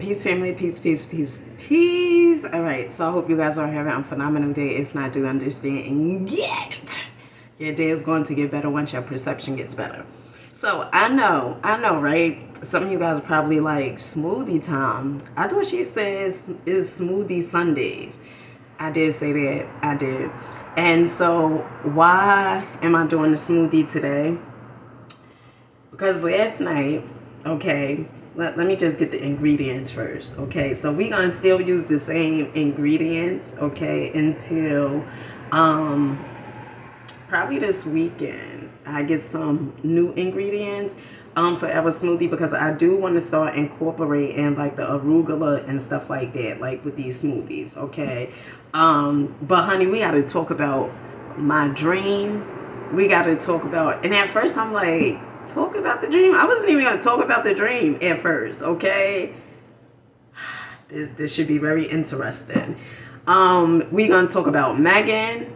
Peace, family. Peace, peace, peace, peace. All right. So I hope you guys are having a phenomenal day. If not, do understand and get your day is going to get better once your perception gets better. So I know, right? Some of you guys are probably like, smoothie time. I thought she says it's smoothie Sundays. I did say that. I did. And so why am I doing the smoothie today? Because last night, okay, let me just get the ingredients first, okay? So we're going to still use the same ingredients, okay, until probably this weekend. I get some new ingredients for our smoothie, because I do want to start incorporating like the arugula and stuff like that, like with these smoothies, okay? But honey, we got to talk about my dream. We got to talk about, and at first I'm like, talk about the dream? I wasn't even going to talk about the dream at first, okay? This should be very interesting. We're going to talk about Megan.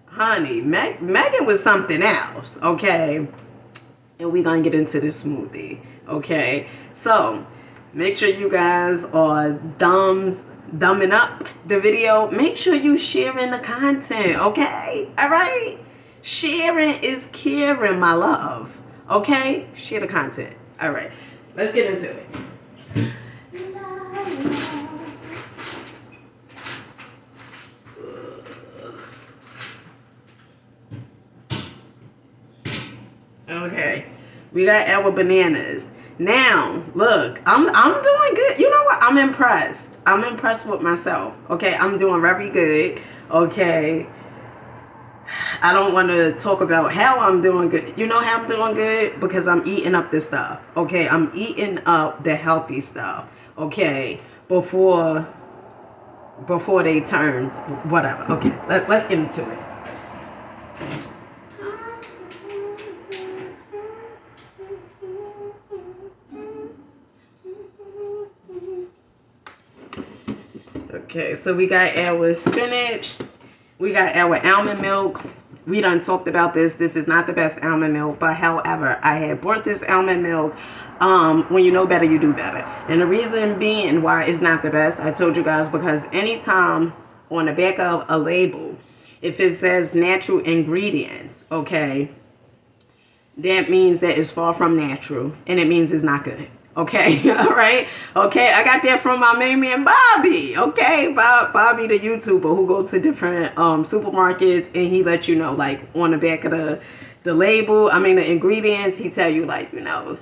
Honey, Megan was something else, okay? And we're going to get into the smoothie, okay? So, make sure you guys are thumbing up the video. Make sure you sharing the content, okay? All right? Sharing is caring, my love. Okay? Share the content. All right. Let's get into it. Okay. We got our bananas. Now, look, I'm doing good. You know what? I'm impressed. I'm impressed with myself. Okay? I'm doing very good. Okay? I don't want to talk about how I'm doing good. You know how I'm doing good? Because I'm eating up this stuff. Okay? I'm eating up the healthy stuff. Okay? Before they turn whatever. Okay. Let's get into it. Okay. So we got our spinach. We got our almond milk. We done talked about this. This is not the best almond milk, but however, I had bought this almond milk. When you know better, you do better. And the reason being why it's not the best, I told you guys, because anytime on the back of a label, if it says natural ingredients, okay, that means that it's far from natural, and it means it's not good. Okay, all right. Okay, I got that from my main man Bobby. Okay, Bobby, the YouTuber who go to different supermarkets, and he let you know, like on the back of the label. I mean, the ingredients. He tell you, like, you know,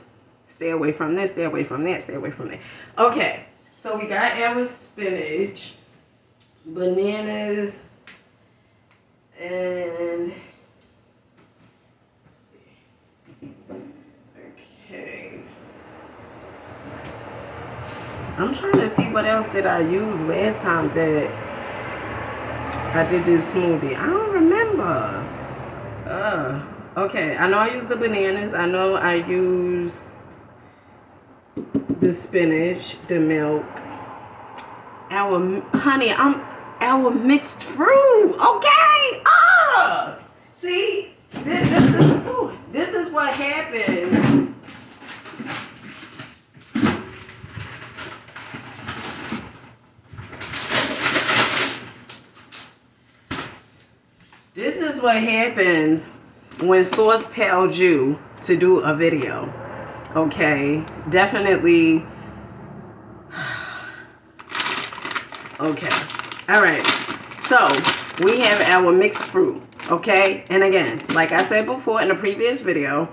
stay away from this, stay away from that, stay away from that. Okay, so we got our spinach, bananas, and let's see. Okay. I'm trying to see what else did I use last time that I did this smoothie. I don't remember. Okay, I know I used the bananas. I know I used the spinach, the milk, our mixed fruit. Okay. See, this is what happens. This is what happens when Source tells you to do a video. Okay, definitely. Okay, all right. So we have our mixed fruit. Okay, and again, like I said before in the previous video,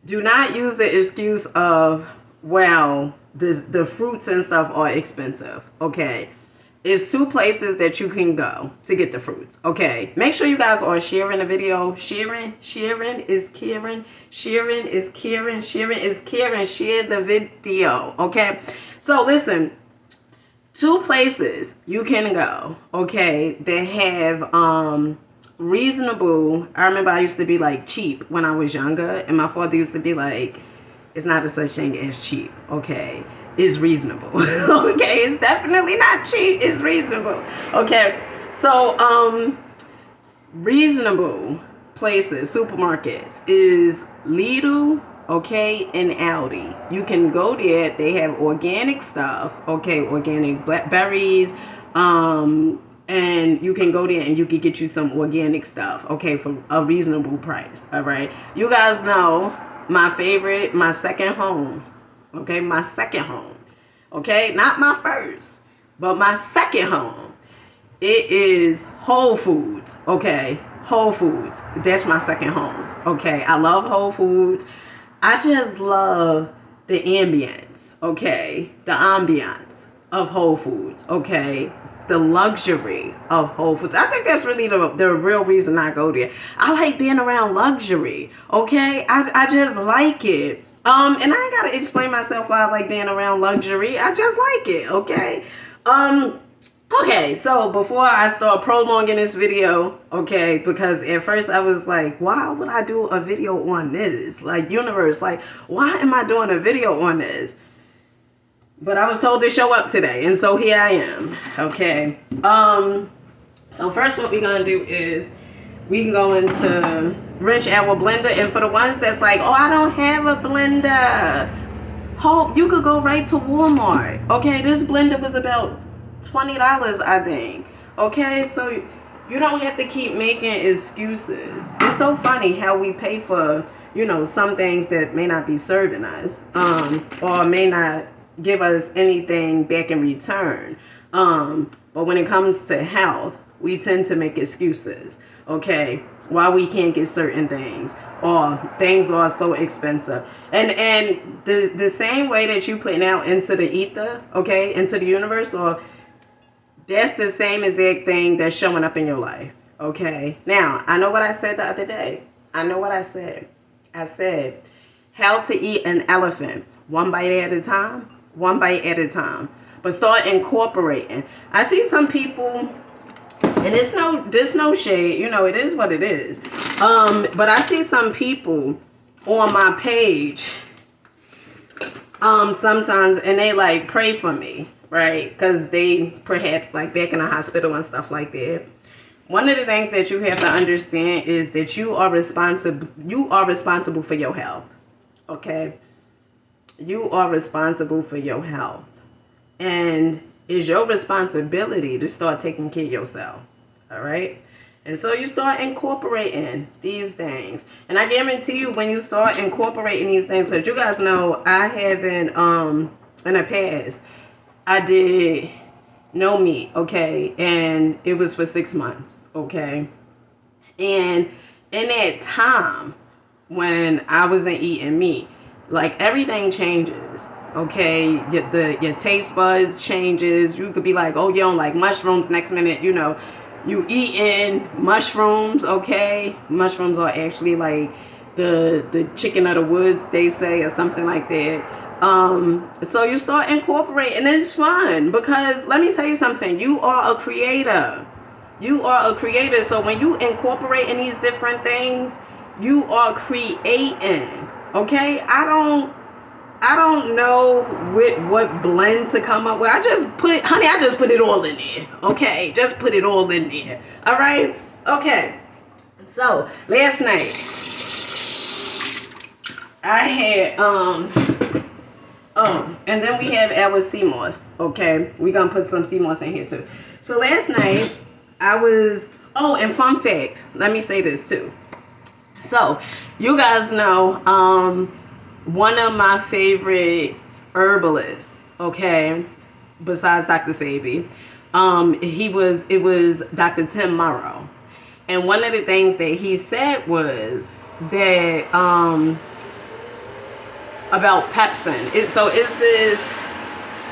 do not use the excuse of, well, the fruits and stuff are expensive. Okay. It's 2 places that you can go to get the fruits. Okay. Make sure you guys are sharing the video. Sharing is caring. Sharing is caring. Sharing is caring. Share the video. Okay. So listen, 2 places you can go. Okay. That have reasonable. I remember I used to be like cheap when I was younger, and my father used to be like, it's not a such thing as cheap. Okay. Is reasonable. Okay, it's definitely not cheap, it's reasonable. Okay, so reasonable places, supermarkets, is Lidl, okay, in Aldi. You can go there. They have organic stuff, okay, organic berries, and you can go there and you can get you some organic stuff, okay, for a reasonable price. All right. You guys know my favorite, my second home, okay, my second home, okay, not my first, but my second home. It is Whole Foods, okay? Whole Foods. That's my second home, okay? I love Whole Foods. I just love the ambience, okay? The ambience of Whole Foods, okay? The luxury of Whole Foods. I think that's really the real reason I go there. I like being around luxury, okay? I just like it. And I ain't gotta explain myself why I like being around luxury. I just like it, okay? Okay, so before I start prolonging this video, okay, because at first I was like, why would I do a video on this? Like, universe, like, why am I doing a video on this? But I was told to show up today, and so here I am, okay? So first what we're gonna do is we can go into wrench our blender, and for the ones that's like, oh, I don't have a blender, hope you could go right to Walmart, okay? This blender was about $20, I think, okay? So you don't have to keep making excuses. It's so funny how we pay for, you know, some things that may not be serving us, or may not give us anything back in return. But when it comes to health, we tend to make excuses, okay? Why we can't get certain things, or things are so expensive. And the same way that you putting out into the ether, okay, into the universe, or that's the same exact thing that's showing up in your life, okay? Now, I know what I said the other day. I know what I said. I said, how to eat an elephant, one bite at a time, one bite at a time. But start incorporating. I see some people, and there's no shade, you know, it is what it is. But I see some people on my page, sometimes, and they like pray for me, right? Because they perhaps like back in the hospital and stuff like that. One of the things that you have to understand is that you are responsible for your health, okay? You are responsible for your health, and it's your responsibility to start taking care of yourself, all right? And so you start incorporating these things, and I guarantee you when you start incorporating these things, because you guys know I haven't in the past I did no meat, okay, and it was for 6 months, okay? And in that time when I wasn't eating meat, like everything changes, okay? Your taste buds changes. You could be like, oh, you don't like mushrooms. Next minute, you know, you eating mushrooms, okay? Mushrooms are actually like the chicken of the woods, they say, or something like that. So you start incorporating, and it's fun because let me tell you something, you are a creator. You are a creator. So when you incorporate in these different things, you are creating, okay? I don't know what blend to come up with. I just put it all in there, okay? Just put it all in there, all right? Okay, so last night I had and then we have our sea moss, okay? We're gonna put some sea moss in here too. So last night I was, and fun fact, let me say this too. So you guys know one of my favorite herbalists, okay, besides Dr. Sabi, it was Dr. Tim Morrow. And one of the things that he said was that about pepsin.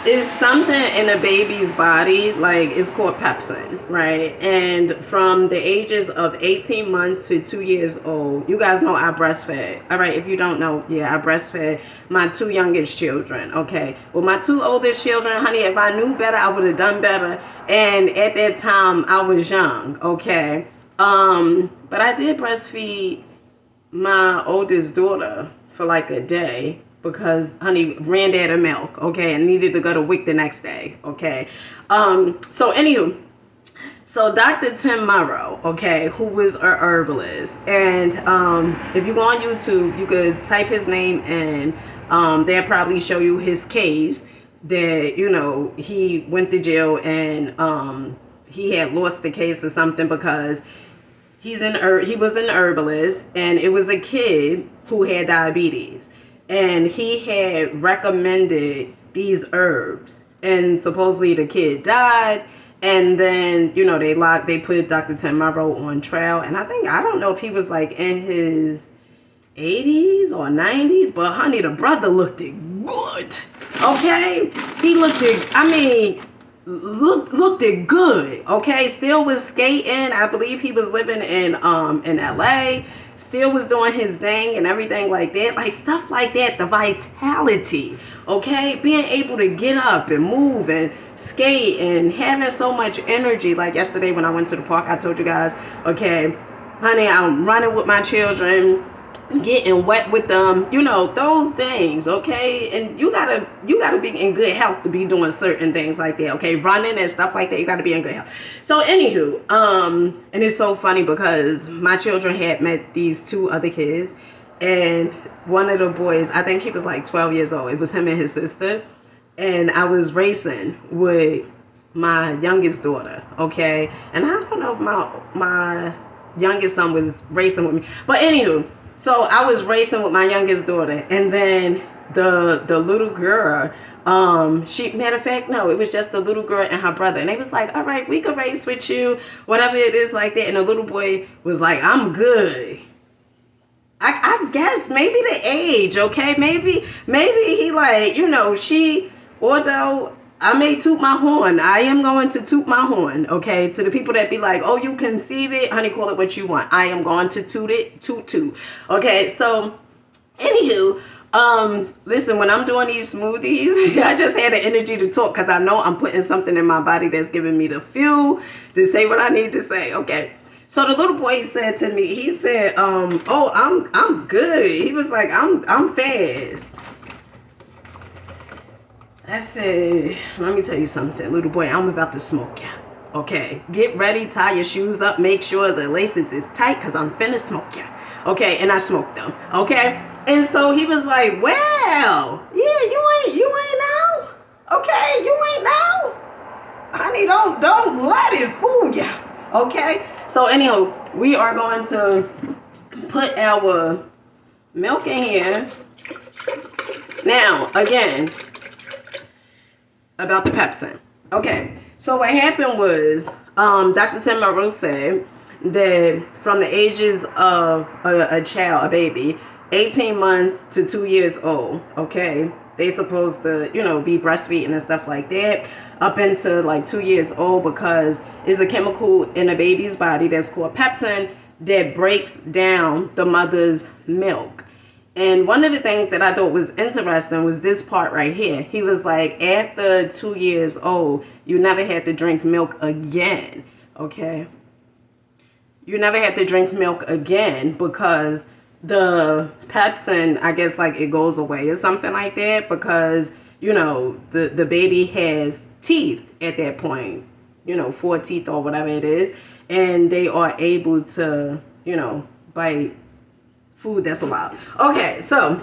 It's something in a baby's body, like it's called pepsin, right? And from the ages of 18 months to 2 years old, you guys know I breastfed. All right, if you don't know, yeah, I breastfed my 2 youngest children, okay? Well, my 2 oldest children, honey, if I knew better, I would have done better. And at that time, I was young, okay? But I did breastfeed my oldest daughter for like a day, because honey ran out of milk, okay, and needed to go to WIC the next day, okay? So anywho, So Dr. Tim Morrow, okay, who was a herbalist, and if you go on YouTube, you could type his name and they'll probably show you his case that he went to jail and he had lost the case or something because he was an herbalist and it was a kid who had diabetes and he had recommended these herbs and supposedly the kid died. And then, they put Dr. Tim Morrow on trial. And I don't know if he was like in his 80s or 90s, but honey, the brother looked it good. Okay? He looked it good. Okay? Still was skating. I believe he was living in LA. Still was doing his thing and everything like that. Like stuff like that. The vitality. Okay? Being able to get up and move and skate and having so much energy. Like yesterday when I went to the park, I told you guys, okay, honey, I'm running with my children, getting wet with them, those things, okay? And you gotta be in good health to be doing certain things like that, okay? Running and stuff like that, you gotta be in good health. So anywho, and it's so funny because my children had met these two other kids, and one of the boys, I think he was like 12 years old. It was him and his sister. And I was racing with my youngest daughter, okay? And I don't know if my youngest son was racing with me. But anywho, so I was racing with my youngest daughter. And then the little girl, matter of fact, no, it was just the little girl and her brother. And they was like, all right, we can race with you, whatever it is like that. And the little boy was like, I'm good. I guess maybe the age, okay? Maybe he like, although I may toot my horn, I am going to toot my horn, okay? To the people that be like, oh, you conceited, honey, call it what you want. I am going to toot it, toot. Okay, so, anywho, listen, when I'm doing these smoothies, I just had the energy to talk because I know I'm putting something in my body that's giving me the fuel to say what I need to say, okay? So the little boy said to me, he said, oh, I'm good. He was like, I'm fast. I said, let me tell you something, little boy, I'm about to smoke you. Okay, get ready, tie your shoes up, make sure the laces is tight, because I'm finna smoke you. Okay, and I smoked them. Okay, and so he was like, well, yeah, you ain't know. Okay, you ain't know. Honey, don't let it fool you. Okay, so anyhow, we are going to put our milk in here. Now, again, about the pepsin. Okay, so what happened was Dr. Tim Morrow said that from the ages of a child, a baby, 18 months to 2 years old, okay, they supposed to, be breastfeeding and stuff like that up into like 2 years old because it's a chemical in a baby's body that's called pepsin that breaks down the mother's milk. And one of the things that I thought was interesting was this part right here. He was like, after 2 years old, you never had to drink milk again, okay? You never had to drink milk again because the pepsin, I guess, like it goes away or something like that because, the baby has teeth at that point, 4 teeth or whatever it is, and they are able to, bite food that's allowed. Okay, so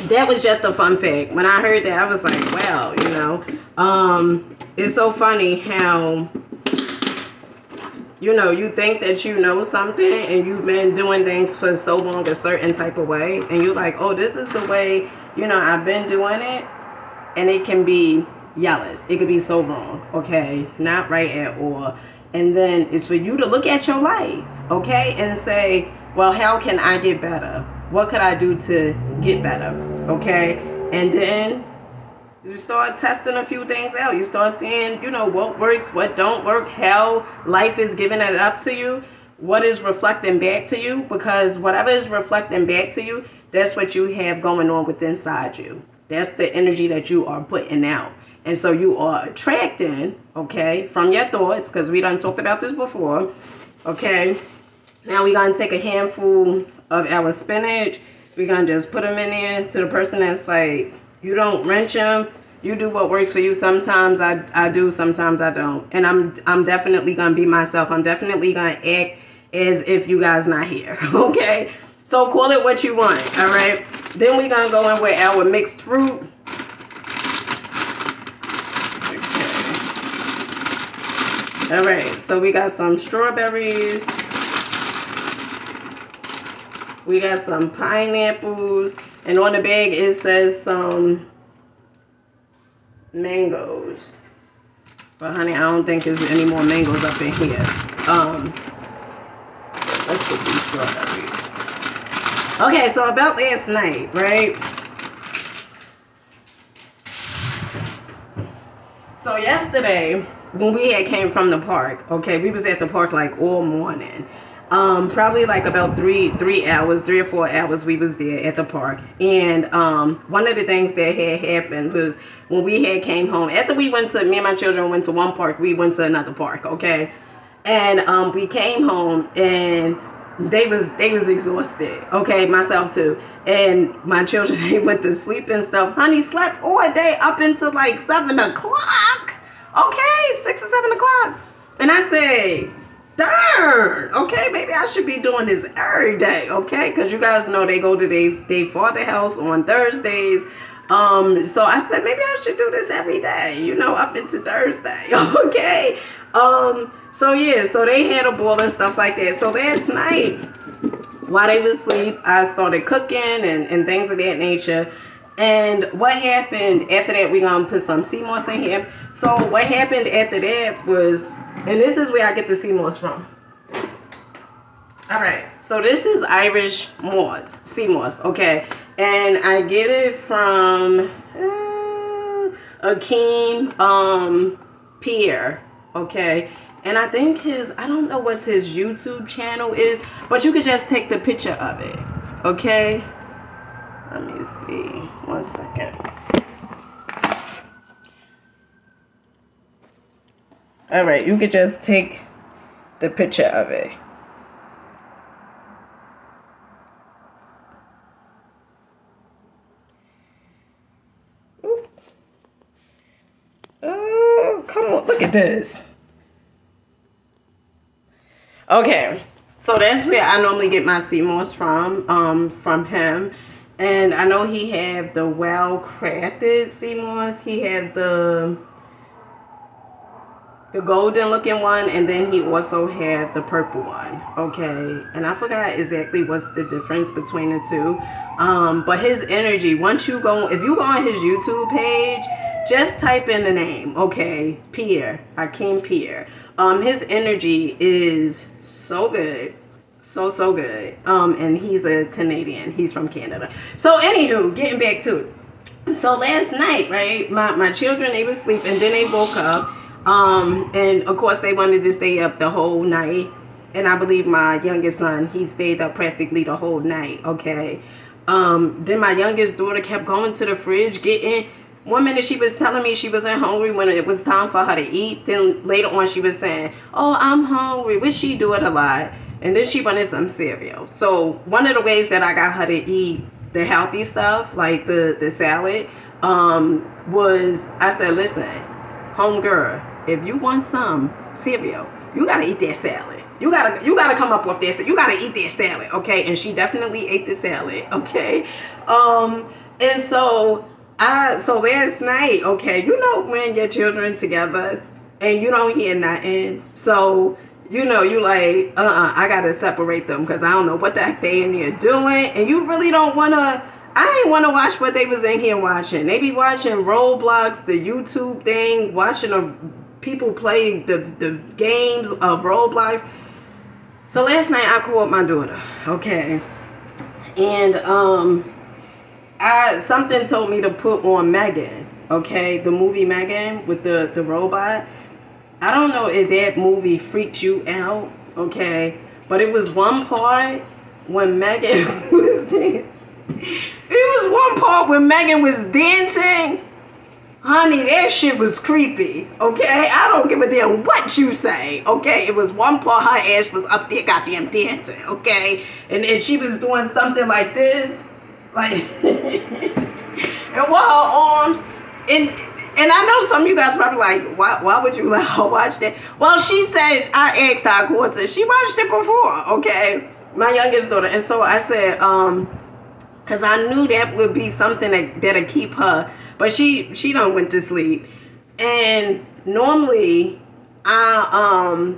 that was just a fun fact. When I heard that, I was like, wow, it's so funny how, you think that you know something and you've been doing things for so long a certain type of way, and you're like, oh, this is the way, I've been doing it, and it can be yellow. It could be so wrong, okay? Not right at all. And then it's for you to look at your life, okay, and say, well, how can I get better? What could I do to get better? Okay? And then you start testing a few things out. You start seeing, what works, what don't work, how life is giving it up to you, what is reflecting back to you, because whatever is reflecting back to you, that's what you have going on within inside you. That's the energy that you are putting out. And so you are attracting, okay, from your thoughts, because we done talked about this before, okay? Now we're going to take a handful of our spinach. We're going to just put them in there to the person that's like, you don't wrench them. You do what works for you. Sometimes I do, sometimes I don't. And I'm definitely gonna be myself. I'm definitely gonna act as if you guys not here. Okay? So call it what you want, alright? Then we're gonna go in with our mixed fruit. Okay. Alright, so we got some strawberries. We got some pineapples. And on the bag it says some mangoes. But honey, I don't think there's any more mangoes up in here. Let's get these strawberries. Okay, so about last night, right? So yesterday, when we had came from the park, okay, we was at the park like all morning. Probably like about 3 or 4 hours we was there at the park. And one of the things that had happened was when we had came home, after we went to, me and my children went to one park, we went to another park, okay? And we came home and they was exhausted, okay, myself too. And my children, they went to sleep and stuff. Honey slept all day up until like 7 o'clock, okay, 6 or 7 o'clock. And I said, darn, okay, maybe I should be doing this every day, okay? Because you guys know they go to their father house on Thursdays. So I said, maybe I should do this every day, you know, up into Thursday, okay? So yeah, so they had a ball and stuff like that. So last night, while they was asleep, I started cooking and things of that nature. And what happened after that, we're going to put some sea moss in here. So what happened after that was, and this is where I get the sea moss from. All right, so this is Irish moss, sea moss, okay? And I get it from Akeem Pierre, okay? And I think I don't know what his YouTube channel is, but you could just take the picture of it, okay? Let me see, 1 second. All right, you could just take the picture of it. Oh, come on, look at this. Okay, so that's where I normally get my sea moss from him. And I know he had the well-crafted sea moss. He had the golden looking one, and then he also had the purple one, okay? And I forgot exactly what's the difference between the two. But his energy, once you go, if you go on his YouTube page, just type in the name, okay? Pierre, Akeem Pierre. His energy is so good. So good. And he's a Canadian. He's from Canada. So anywho, getting back to it. So last night, right, my children, they were sleeping, then they woke up. And of course they wanted to stay up the whole night. And I believe my youngest son, he stayed up practically the whole night, okay? Then my youngest daughter kept going to the fridge, getting, one minute she was telling me she wasn't hungry when it was time for her to eat. Then later on she was saying, oh, I'm hungry, which she do it a lot. And then she wanted some cereal. So one of the ways that I got her to eat the healthy stuff, like the salad, was I said, listen, homegirl, if you want some cereal, you gotta eat that salad. You gotta come up with this. You gotta eat that salad, okay? And she definitely ate the salad, okay? And so last night, okay, you know when your children together and you don't hear nothing, so you know you like, I gotta separate them because I don't know what the heck they in there doing, and you really don't wanna. I ain't want to watch what they was in here watching. They be watching Roblox, the YouTube thing, watching people play the games of Roblox. So last night I called my daughter, okay, and something told me to put on Megan, okay, the movie Megan with the robot. I don't know if that movie freaked you out, okay, but it was one part when Megan was there. It was one part when Megan was dancing. Honey, that shit was creepy, okay? I don't give a damn what you say, okay? It was one part her ass was up there goddamn dancing, okay? And she was doing something like this, like, and with her arms, and And I know some of you guys probably like, why would you let her watch that? Well, she said, I asked our quarter. She watched it before, okay? My youngest daughter. And so I said, because I knew that would be something that'll keep her. But she done went to sleep. And normally, I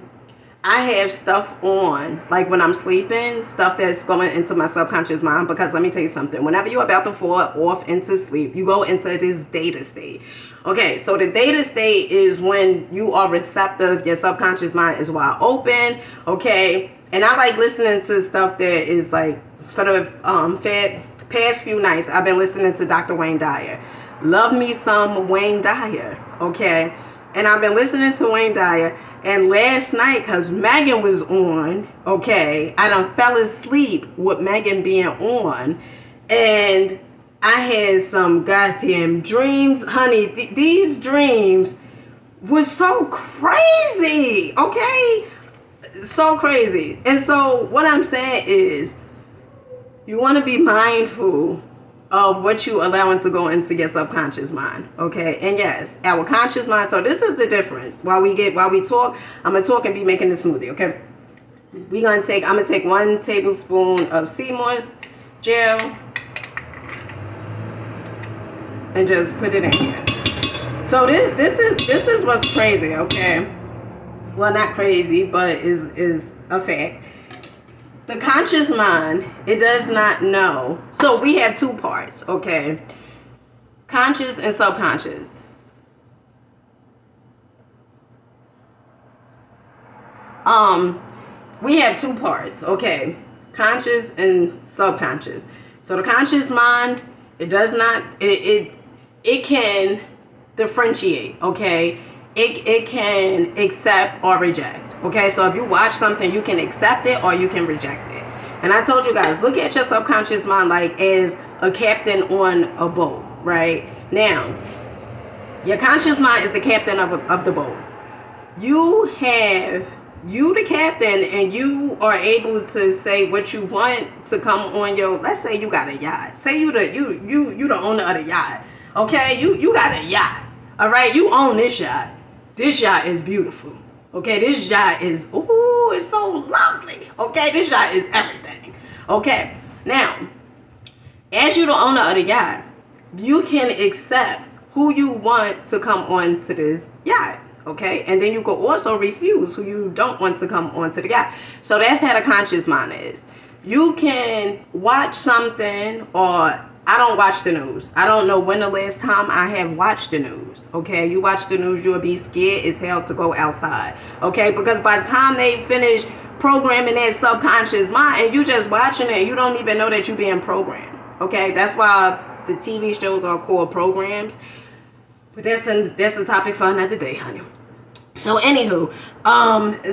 have stuff on, like when I'm sleeping, stuff that's going into my subconscious mind. Because let me tell you something. Whenever you're about to fall off into sleep, you go into this theta state. Okay, so the theta state is when you are receptive. Your subconscious mind is wide open. Okay, and I like listening to stuff that is like, for the past few nights, I've been listening to Dr. Wayne Dyer. Love me some Wayne Dyer. Okay, and I've been listening to Wayne Dyer. And last night, because Megan was on, okay, I done fell asleep with Megan being on. And I had some goddamn dreams. Honey, these dreams was so crazy, okay? So crazy. And so what I'm saying is, you want to be mindful of what you allowing to go into your subconscious mind, okay? And yes, our conscious mind. So this is the difference. While we talk, I'm gonna talk and be making the smoothie, okay? I'm gonna take 1 tablespoon of sea moss gel and just put it in here. So this is what's crazy, okay? Well, not crazy, but is a fact. The conscious mind, it does not know. So we have 2 parts, okay? Conscious and subconscious. We have 2 parts, okay? Conscious and subconscious. So the conscious mind, it does not, it can differentiate, okay? It can accept or reject. Okay, so if you watch something, you can accept it or you can reject it. And I told you guys, look at your subconscious mind like as a captain on a boat, right? Now, your conscious mind is the captain of the boat. You the captain, and you are able to say what you want to come on your, let's say you got a yacht. Say you the owner of the yacht. Okay, you got a yacht. All right, you own this yacht. This yacht is beautiful. Okay, this yacht is, ooh, it's so lovely. Okay, this yacht is everything. Okay, now, as you the owner of the yacht, you can accept who you want to come on to this yacht. Okay, and then you can also refuse who you don't want to come on to the yacht. So that's how the conscious mind is. You can watch something, or I don't watch the news. I don't know when the last time I have watched the news. Okay, you watch the news, you'll be scared as hell to go outside. Okay, because by the time they finish programming that subconscious mind, and you just watching it, you don't even know that you're being programmed. Okay, that's why the TV shows are called programs. But that's a topic for another day, honey. So anywho,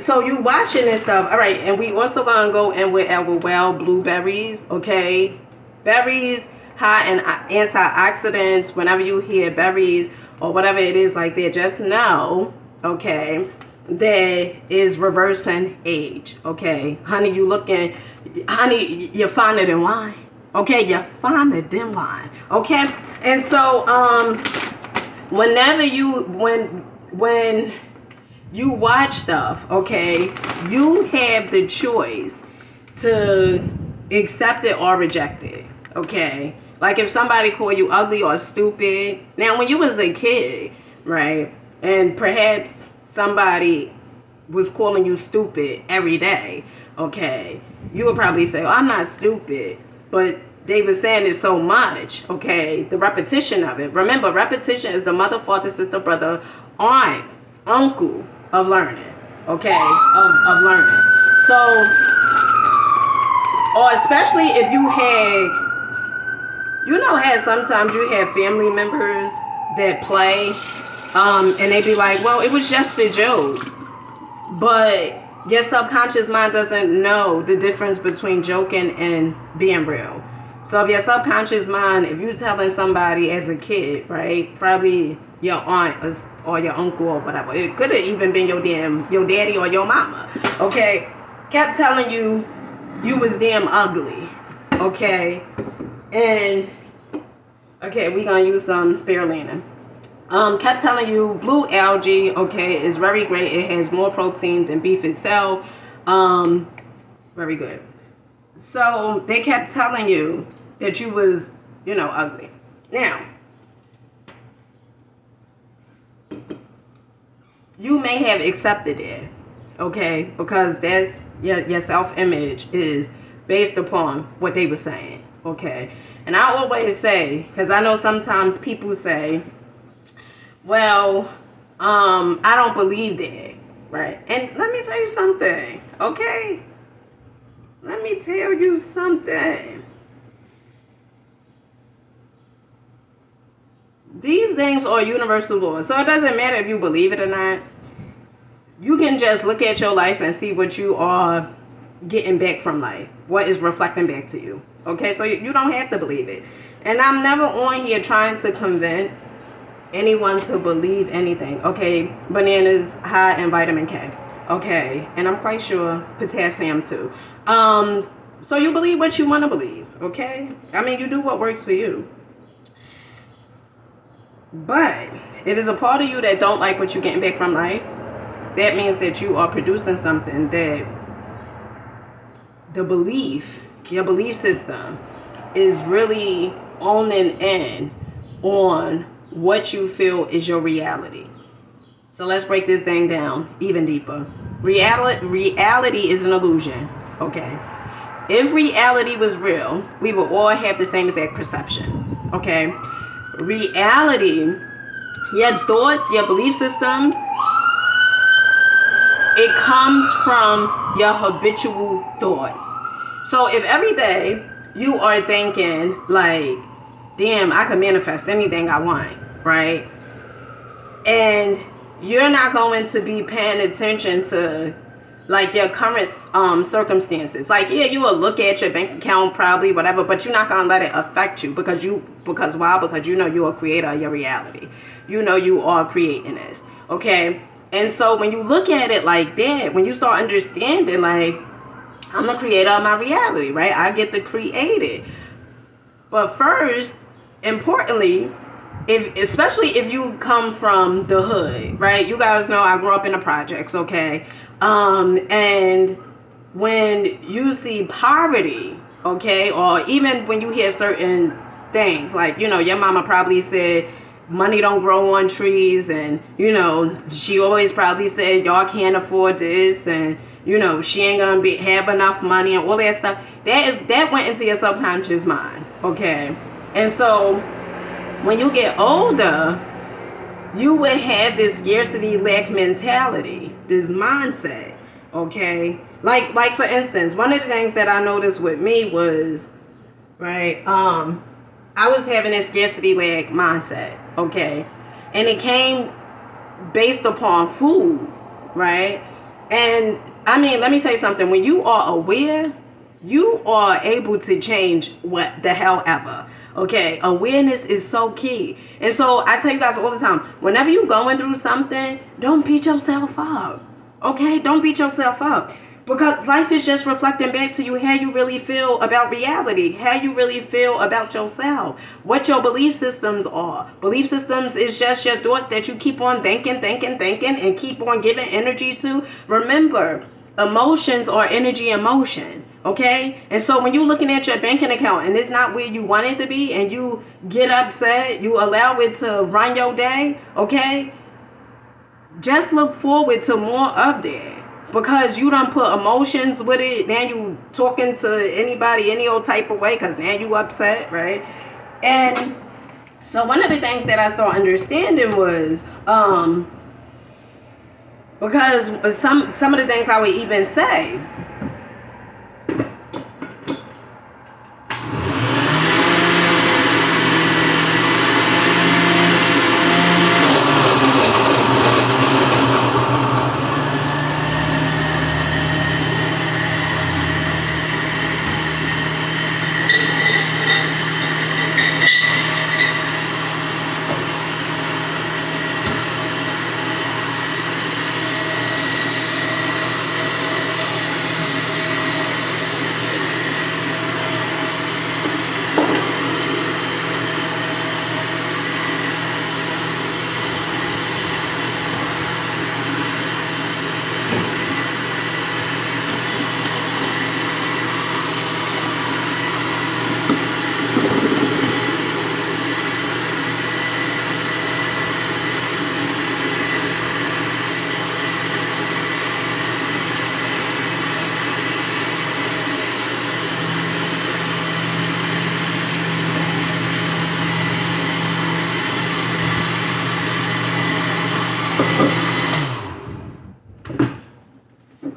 so you watching this stuff. All right, and we also gonna go in with our wild blueberries. Okay, berries high in antioxidants. Whenever you hear berries or whatever it is like that, just know, okay, that is reversing age. Okay, honey, you're finer than wine. Okay, you're finer than wine. Okay, and so whenever when you watch stuff, okay, you have the choice to accept it or reject it. Okay, like if somebody call you ugly or stupid. Now, when you was a kid, right, and perhaps somebody was calling you stupid every day, okay, you would probably say, oh, I'm not stupid. But they were saying it so much, okay, the repetition of it. Remember, repetition is the mother, father, sister, brother, aunt, uncle of learning, okay, of learning. So, or especially if you had, you know how sometimes you have family members that play, and they be like, well, it was just a joke. But your subconscious mind doesn't know the difference between joking and being real. So if your subconscious mind, if you're telling somebody as a kid, right, probably your aunt or your uncle or whatever, it could have even been your daddy or your mama, okay, kept telling you was damn ugly, okay, and okay, we're gonna use some spirulina. Kept telling you blue algae, okay, is very great. It has more protein than beef itself. Very good. So they kept telling you that you was, ugly. Now, you may have accepted it, okay, because that's your self-image is based upon what they were saying, okay. And I always say, because I know sometimes people say, well, I don't believe that, right? And let me tell you something, okay? Let me tell you something. These things are universal laws. So it doesn't matter if you believe it or not. You can just look at your life and see what you are getting back from life. What is reflecting back to you. Okay, so you don't have to believe it. And I'm never on here trying to convince anyone to believe anything. Okay, bananas high in vitamin K. Okay, and I'm quite sure potassium too. So you believe what you want to believe. Okay, I mean, you do what works for you. But if it's a part of you that don't like what you're getting back from life, that means that you are producing something that your belief system is really owning in on what you feel is your reality. So let's break this thing down even deeper. Reality is an illusion, okay? If reality was real, we would all have the same exact perception, okay? Reality, your thoughts, your belief systems, it comes from your habitual thoughts. So if every day you are thinking like, damn, I can manifest anything I want, right? And you're not going to be paying attention to like your current circumstances. Like, yeah, you will look at your bank account probably, whatever, but you're not going to let it affect you because why? Because you know you're a creator of your reality. You know you are creating this, okay? And so when you look at it like that, when you start understanding, like, I'm the creator of my reality, right? I get to create it. But first, importantly, especially if you come from the hood, right? You guys know I grew up in the projects, okay? And when you see poverty, okay, or even when you hear certain things, like, your mama probably said, money don't grow on trees, and she always probably said y'all can't afford this, and she ain't gonna have enough money and all that stuff. That went into your subconscious mind, okay? And so when you get older, you would have this scarcity lack mentality, this mindset, okay? Like for instance, one of the things that I noticed with me was, right, I was having a scarcity lack mindset, okay? And it came based upon food, right? And I mean, let me tell you something. When you are aware, you are able to change what the hell ever. Okay, awareness is so key. And so I tell you guys all the time, whenever you're going through something, don't beat yourself up. Okay, don't beat yourself up. Because life is just reflecting back to you how you really feel about reality, how you really feel about yourself, what your belief systems are. Belief systems is just your thoughts that you keep on thinking, and keep on giving energy to. Remember, emotions are energy in motion, okay? And so when you're looking at your banking account and it's not where you want it to be and you get upset, you allow it to run your day, okay? Just look forward to more of that. Because you done put emotions with it, now you talking to anybody any old type of way because now you upset, right? And so one of the things that I started understanding was, because some of the things I would even say,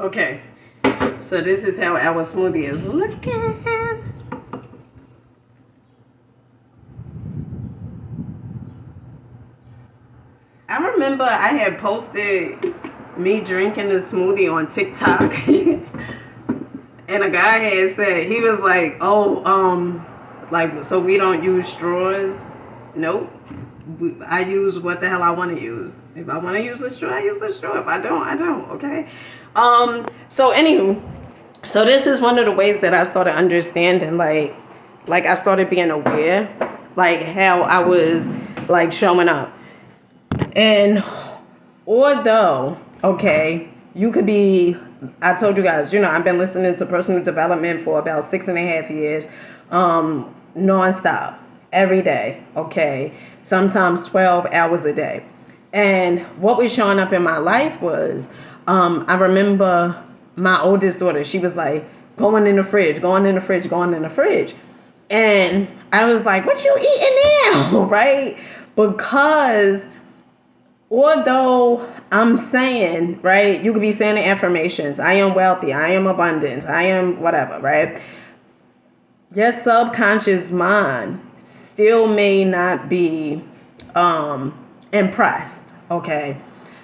Okay, so this is how our smoothie is looking. I remember I had posted me drinking the smoothie on TikTok. And a guy had said, he was like, oh, like, so we don't use straws? Nope. I use what the hell I want to use. If I want to use a straw, I use a straw. If I don't, I don't, okay? So anywho, so this is one of the ways that I started understanding, like I started being aware, like how I was like showing up. And although, okay, you could be, I told you guys, I've been listening to personal development for about 6.5 years, nonstop, every day, okay, sometimes 12 hours a day. And what was showing up in my life was, I remember my oldest daughter, she was like, going in the fridge, going in the fridge, going in the fridge. And I was like, what you eating now, right? Because although I'm saying, right, you could be saying the affirmations, I am wealthy, I am abundant, I am whatever, right? Your subconscious mind still may not be impressed, okay?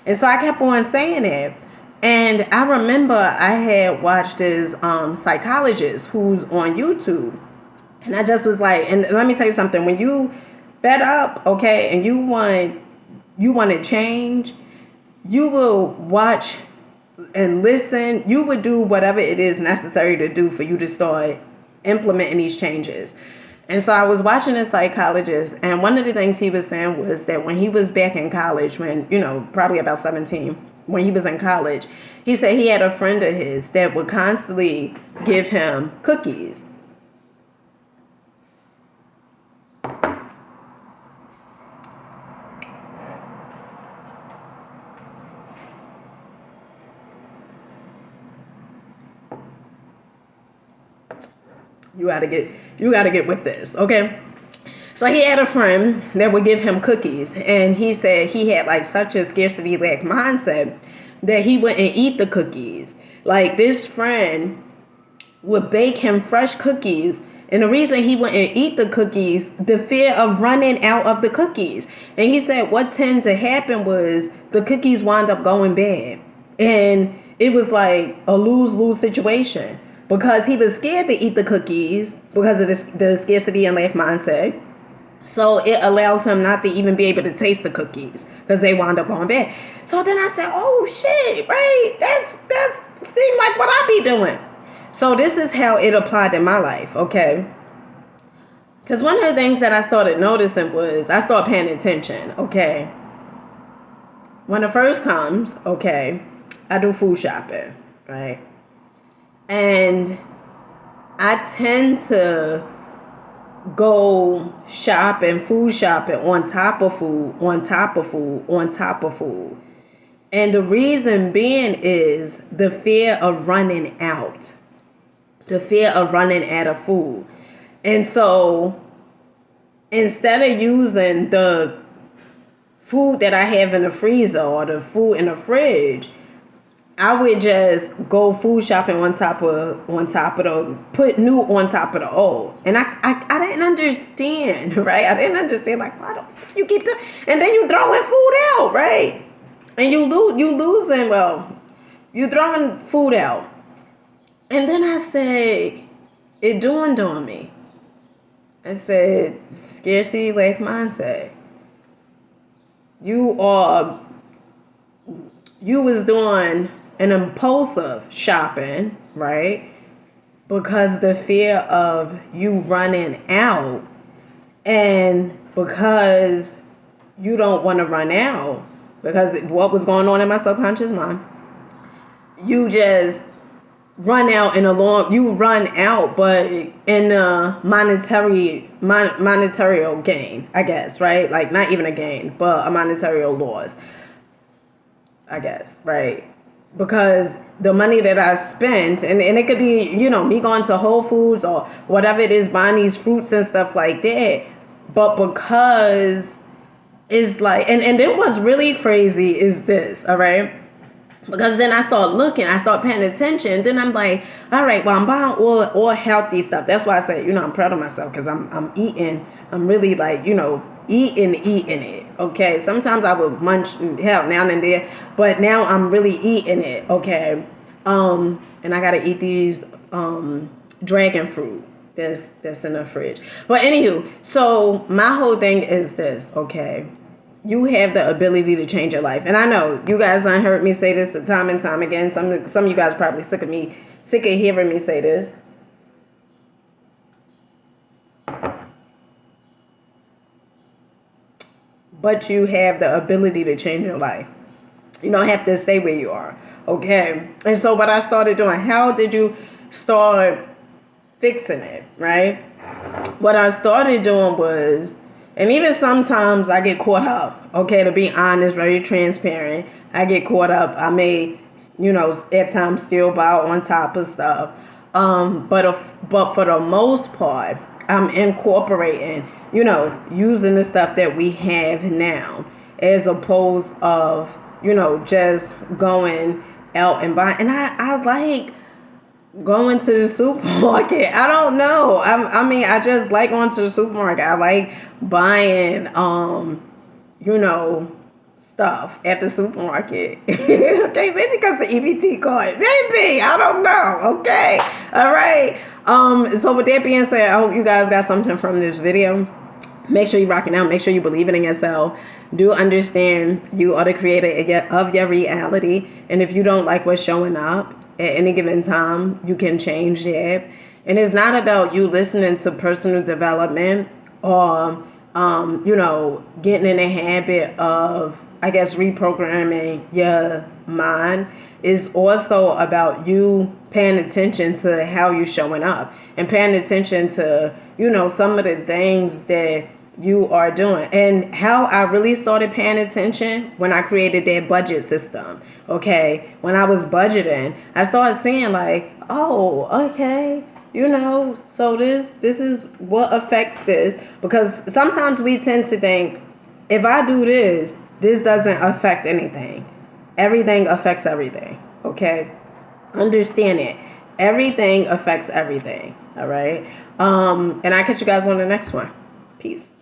And so I kept on saying it. And I remember I had watched this psychologist who's on YouTube. And I just was like, and let me tell you something, when you fed up, okay, and you want to change, you will watch and listen. You would do whatever it is necessary to do for you to start implementing these changes. And so I was watching a psychologist, and one of the things he was saying was that when he was back in college, when, probably about 17, when he was in college, he said he had a friend of his that would constantly give him cookies. You gotta get with this, okay? So he had a friend that would give him cookies, and he said he had like such a scarcity lack mindset that he wouldn't eat the cookies. Like, this friend would bake him fresh cookies, and the reason he wouldn't eat the cookies, the fear of running out of the cookies. And he said what tended to happen was the cookies wound up going bad, and it was like a lose-lose situation, because he was scared to eat the cookies because of the scarcity and lack mindset. So it allows him not to even be able to taste the cookies because they wound up going bad. So then I said, oh shit, right? That's seemed like what I be doing. So this is how it applied in my life, okay? Because one of the things that I started noticing was I started paying attention, okay? When it first comes, okay, I do food shopping, right? And I tend to go shopping, food shopping on top of food, on top of food, on top of food. And the reason being is the fear of running out. The fear of running out of food. And so instead of using the food that I have in the freezer or the food in the fridge, I would just go food shopping on top of the, put new on top of the old. And I didn't understand, right? I didn't understand, like, why don't you keep doing, and then you throwing food out, right? And you throwing food out. And then I said, it dawned on me. I said, scarcity lack mindset. You was doing an impulsive shopping, right? Because the fear of you running out, and because you don't want to run out, because what was going on in my subconscious mind, you just run out you run out, but in a monetary gain, I guess, right? Like, not even a gain, but a monetary loss, I guess, right? Because the money that I spent, and it could be, me going to Whole Foods or whatever it is, buying these fruits and stuff like that. But because is like, and then what's really crazy is this, all right? Because then I start looking, I start paying attention. Then I'm like, all right, well, I'm buying all healthy stuff. That's why I say, I'm proud of myself because I'm eating. I'm really like, eating it. Okay. Sometimes I would munch hell now and then, but now I'm really eating it. Okay. And I gotta eat these dragon fruit that's in the fridge. But anywho, so my whole thing is this. Okay. You have the ability to change your life. And I know you guys done heard me say this time and time again. Some of you guys probably sick of hearing me say this. But you have the ability to change your life. You don't have to stay where you are. Okay. And so what I started doing, how did you start fixing it, right? What I started doing was, and even sometimes I get caught up, okay, to be honest, very transparent. I get caught up. I may, at times still bow on top of stuff. But for the most part, I'm incorporating, using the stuff that we have now as opposed of, just going out and buying. And I like going to the supermarket. I don't know. I just like going to the supermarket. I like buying, stuff at the supermarket. Okay, maybe because the EBT card. Maybe. I don't know. Okay. All right. So with that being said, I hope you guys got something from this video. Make sure you're rocking out. Make sure you believe in yourself. Do understand you are the creator of your reality. And if you don't like what's showing up at any given time, you can change that. And it's not about you listening to personal development or, getting in a habit of, I guess, reprogramming your mind. It's also about you paying attention to how you're showing up and paying attention to, some of the things that you are doing. And how I really started paying attention when I created that budget system. Okay, when I was budgeting, I started seeing like, oh, okay, so this is what affects this. Because sometimes we tend to think, if I do this doesn't affect anything. Everything affects everything. Okay, understand it. Everything affects everything. All right. And I'll catch you guys on the next one. Peace.